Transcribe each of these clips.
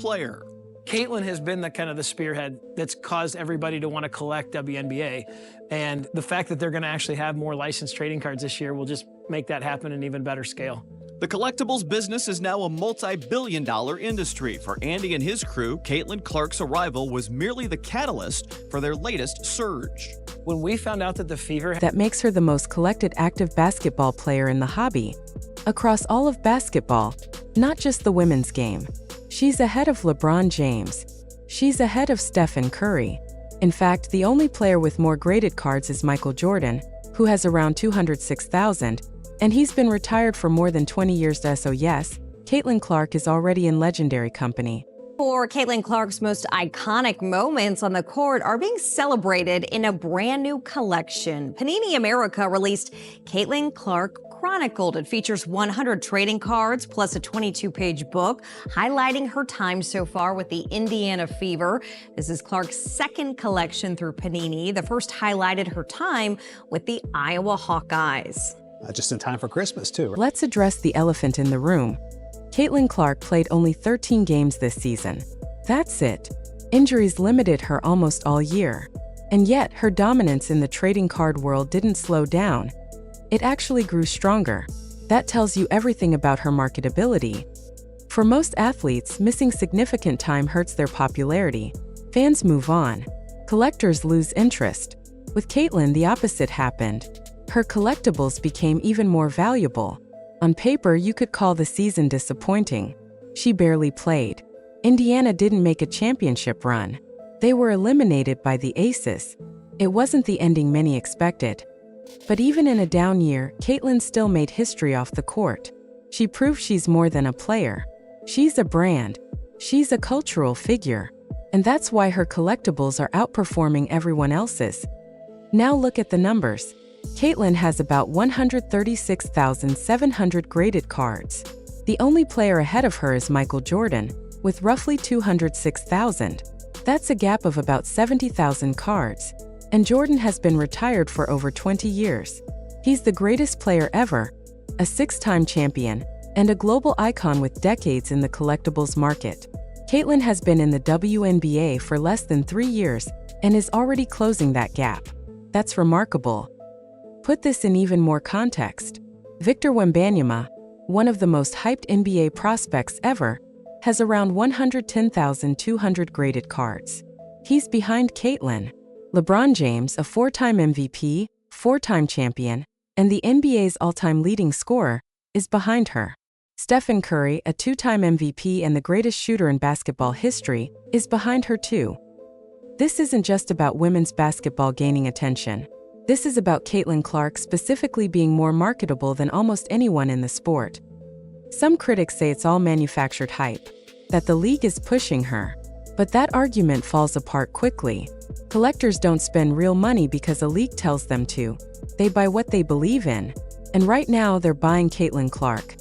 player. Caitlin has been the kind of the spearhead that's caused everybody to want to collect WNBA. And the fact that they're going to actually have more licensed trading cards this year will just make that happen in an even better scale. The collectibles business is now a multi-billion-dollar industry. For Andy and his crew, Caitlin Clark's arrival was merely the catalyst for their latest surge. When we found out that the Fever that makes her the most collected active basketball player in the hobby, across all of basketball, not just the women's game. She's ahead of LeBron James. She's ahead of Steph and Curry. In fact, the only player with more graded cards is Michael Jordan, who has around 206,000, and he's been retired for more than 20 years. So yes, Caitlin Clark is already in legendary company. For Caitlin Clark's most iconic moments on the court are being celebrated in a brand new collection. Panini America released Caitlin Clark Chronicled. It features 100 trading cards plus a 22-page book highlighting her time so far with the Indiana Fever. This is Clark's second collection through Panini. The first highlighted her time with the Iowa Hawkeyes. Just in time for Christmas, too. Let's address the elephant in the room. Caitlin Clark played only 13 games this season. That's it. Injuries limited her almost all year. And yet, her dominance in the trading card world didn't slow down. It actually grew stronger. That tells you everything about her marketability. For most athletes, missing significant time hurts their popularity. Fans move on. Collectors lose interest. With Caitlin, the opposite happened. Her collectibles became even more valuable. On paper, you could call the season disappointing. She barely played. Indiana didn't make a championship run. They were eliminated by the Aces. It wasn't the ending many expected. But even in a down year, Caitlin still made history off the court. She proved she's more than a player. She's a brand. She's a cultural figure. And that's why her collectibles are outperforming everyone else's. Now look at the numbers. Caitlin has about 136,700 graded cards. The only player ahead of her is Michael Jordan, with roughly 206,000. That's a gap of about 70,000 cards. And Jordan has been retired for over 20 years. He's the greatest player ever, a 6-time champion, and a global icon with decades in the collectibles market. Caitlin has been in the WNBA for less than 3 years and is already closing that gap. That's remarkable. Put this in even more context. Victor Wembanyama, one of the most hyped NBA prospects ever, has around 110,200 graded cards. He's behind Caitlin. LeBron James, a 4-time MVP, 4-time champion, and the NBA's all-time leading scorer, is behind her. Steph Curry, a 2-time MVP and the greatest shooter in basketball history, is behind her too. This isn't just about women's basketball gaining attention. This is about Caitlin Clark specifically being more marketable than almost anyone in the sport. Some critics say it's all manufactured hype, that the league is pushing her. But that argument falls apart quickly. Collectors don't spend real money because a league tells them to. They buy what they believe in. And right now, they're buying Caitlin Clark.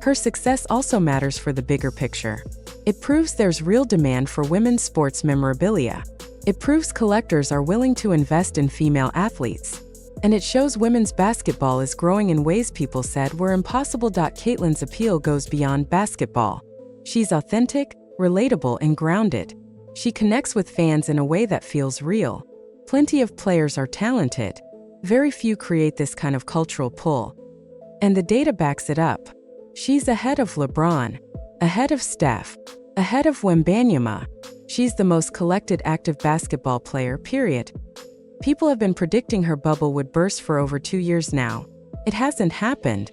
Her success also matters for the bigger picture. It proves there's real demand for women's sports memorabilia. It proves collectors are willing to invest in female athletes. And it shows women's basketball is growing in ways people said were impossible. Caitlin's appeal goes beyond basketball. She's authentic, relatable, and grounded. She connects with fans in a way that feels real. Plenty of players are talented. Very few create this kind of cultural pull. And the data backs it up. She's ahead of LeBron, ahead of Steph, ahead of Wembanyama. She's the most collected active basketball player, period. People have been predicting her bubble would burst for over 2 years now. It hasn't happened.